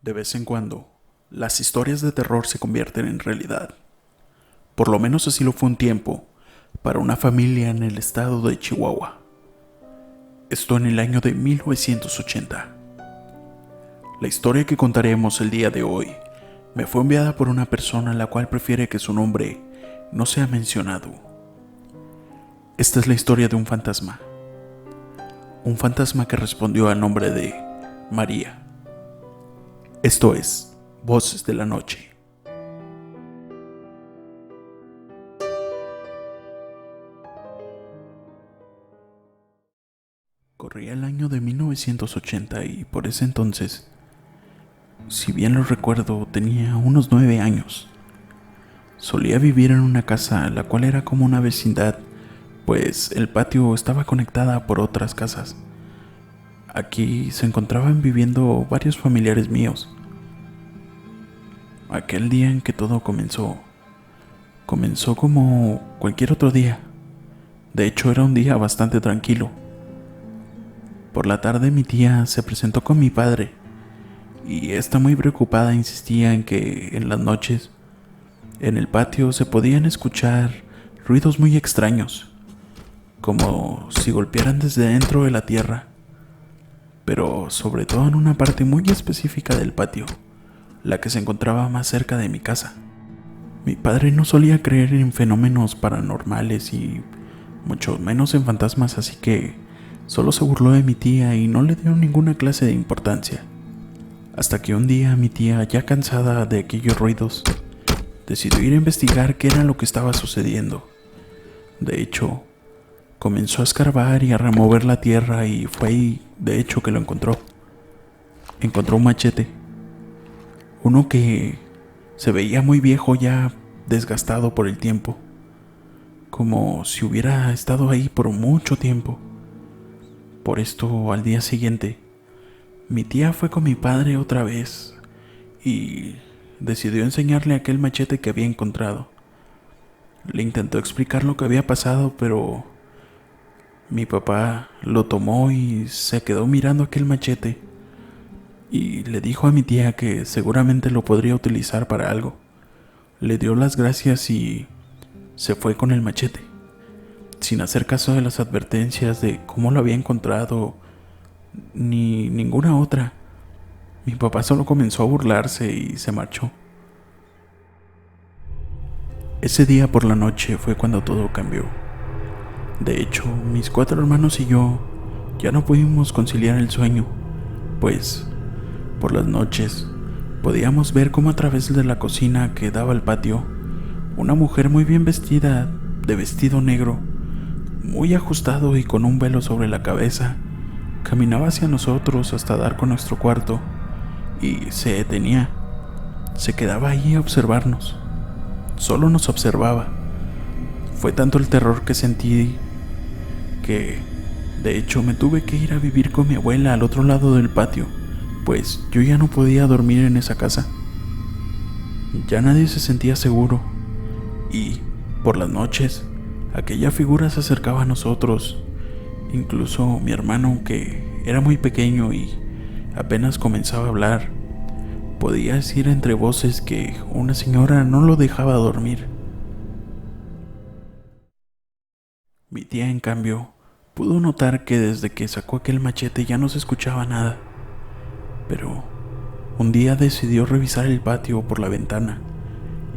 De vez en cuando, las historias de terror se convierten en realidad. Por lo menos así lo fue un tiempo para una familia en el estado de Chihuahua. Esto en el año de 1980. La historia que contaremos el día de hoy me fue enviada por una persona la cual prefiere que su nombre no sea mencionado. Esta es la historia de un fantasma. Un fantasma que respondió al nombre de María. Esto es Voces de la Noche. Corría el año de 1980 y por ese entonces, si bien lo recuerdo, tenía unos 9 años. Solía vivir en una casa la cual era como una vecindad, pues el patio estaba conectada por otras casas. Aquí se encontraban viviendo varios familiares míos. Aquel día en que todo comenzó como cualquier otro día. De hecho, era un día bastante tranquilo. Por la tarde mi tía se presentó con mi padre y esta muy preocupada insistía en que en las noches en el patio se podían escuchar ruidos muy extraños, como si golpearan desde dentro de la tierra, pero sobre todo en una parte muy específica del patio, la que se encontraba más cerca de mi casa. Mi padre no solía creer en fenómenos paranormales y mucho menos en fantasmas, así que solo se burló de mi tía y no le dio ninguna clase de importancia. Hasta que un día mi tía, ya cansada de aquellos ruidos, decidió ir a investigar qué era lo que estaba sucediendo. De hecho, comenzó a escarbar y a remover la tierra y fue ahí, de hecho, que lo encontró. Encontró un machete. Uno que se veía muy viejo, ya desgastado por el tiempo, como si hubiera estado ahí por mucho tiempo. Por esto, al día siguiente, mi tía fue con mi padre otra vez y decidió enseñarle aquel machete que había encontrado. Le intentó explicar lo que había pasado, pero mi papá lo tomó y se quedó mirando aquel machete y le dijo a mi tía que seguramente lo podría utilizar para algo. Le dio las gracias y se fue con el machete, sin hacer caso de las advertencias de cómo lo había encontrado, ni ninguna otra. Mi papá solo comenzó a burlarse y se marchó. Ese día por la noche fue cuando todo cambió. De hecho, mis 4 hermanos y yo ya no pudimos conciliar el sueño, pues por las noches podíamos ver cómo a través de la cocina que daba al patio, una mujer muy bien vestida, de vestido negro, muy ajustado y con un velo sobre la cabeza, caminaba hacia nosotros hasta dar con nuestro cuarto y se detenía. Se quedaba ahí a observarnos. Solo nos observaba. Fue tanto el terror que sentí que, de hecho, me tuve que ir a vivir con mi abuela al otro lado del patio, pues yo ya no podía dormir en esa casa. Ya nadie se sentía seguro y, por las noches, aquella figura se acercaba a nosotros. Incluso mi hermano, que era muy pequeño y apenas comenzaba a hablar, podía decir entre voces que una señora no lo dejaba dormir. Mi tía, en cambio, pudo notar que desde que sacó aquel machete ya no se escuchaba nada, pero un día decidió revisar el patio por la ventana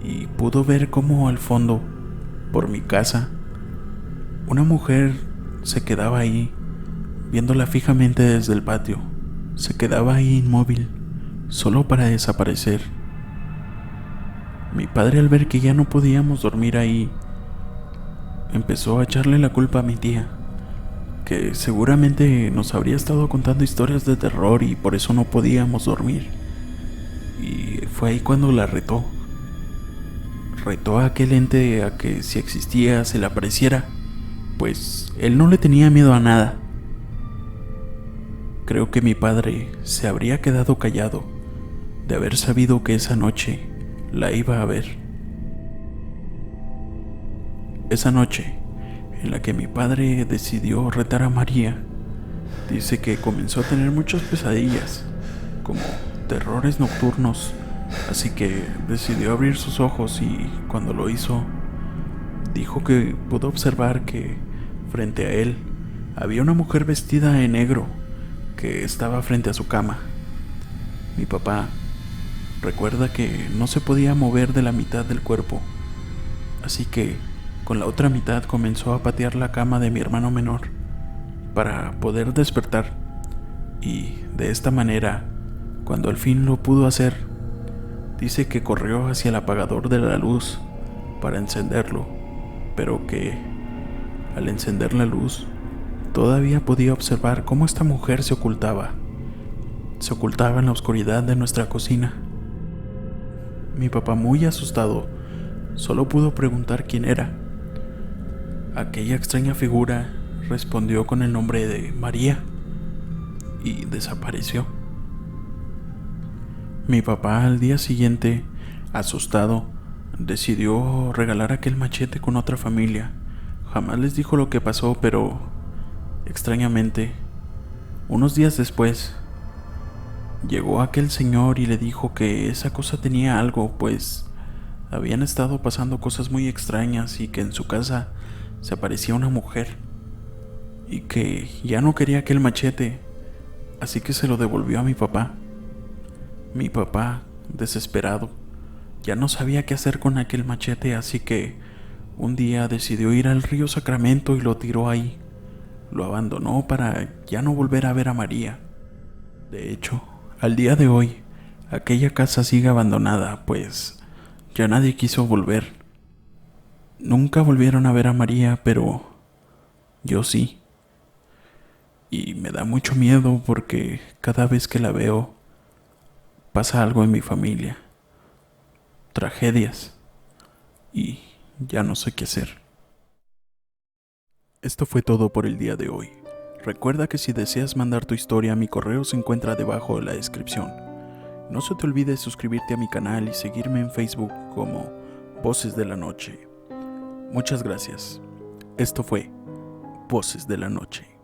y pudo ver cómo al fondo, por mi casa, una mujer se quedaba ahí, viéndola fijamente desde el patio. Se quedaba ahí inmóvil, solo para desaparecer. Mi padre, al ver que ya no podíamos dormir ahí, empezó a echarle la culpa a mi tía, que seguramente nos habría estado contando historias de terror y por eso no podíamos dormir. Y fue ahí cuando la retó. Retó a aquel ente a que si existía se le apareciera, pues él no le tenía miedo a nada. Creo que mi padre se habría quedado callado de haber sabido que esa noche la iba a ver. Esa noche en la que mi padre decidió retar a María, dice que comenzó a tener muchas pesadillas, como terrores nocturnos, así que decidió abrir sus ojos y cuando lo hizo, dijo que pudo observar que frente a él había una mujer vestida de negro que estaba frente a su cama. Mi papá recuerda que no se podía mover de la mitad del cuerpo, así que con la otra mitad comenzó a patear la cama de mi hermano menor para poder despertar, y de esta manera, cuando al fin lo pudo hacer, dice que corrió hacia el apagador de la luz para encenderlo, pero que al encender la luz todavía podía observar cómo esta mujer se ocultaba en la oscuridad de nuestra cocina. Mi papá, muy asustado, solo pudo preguntar quién era. Aquella extraña figura respondió con el nombre de María y desapareció. Mi papá al día siguiente, asustado, decidió regalar aquel machete con otra familia. Jamás les dijo lo que pasó, pero extrañamente, unos días después, llegó aquel señor y le dijo que esa cosa tenía algo, pues habían estado pasando cosas muy extrañas y que en su casa se aparecía una mujer y que ya no quería aquel machete, así que se lo devolvió a mi papá. Mi papá, desesperado, ya no sabía qué hacer con aquel machete, así que un día decidió ir al río Sacramento y lo tiró ahí. Lo abandonó para ya no volver a ver a María. De hecho, al día de hoy, aquella casa sigue abandonada, pues ya nadie quiso volver. Nunca volvieron a ver a María, pero yo sí. Y me da mucho miedo porque cada vez que la veo, pasa algo en mi familia. Tragedias. Y ya no sé qué hacer. Esto fue todo por el día de hoy. Recuerda que si deseas mandar tu historia, mi correo se encuentra debajo de la descripción. No se te olvide suscribirte a mi canal y seguirme en Facebook como Voces de la Noche. Muchas gracias. Esto fue Voces de la Noche.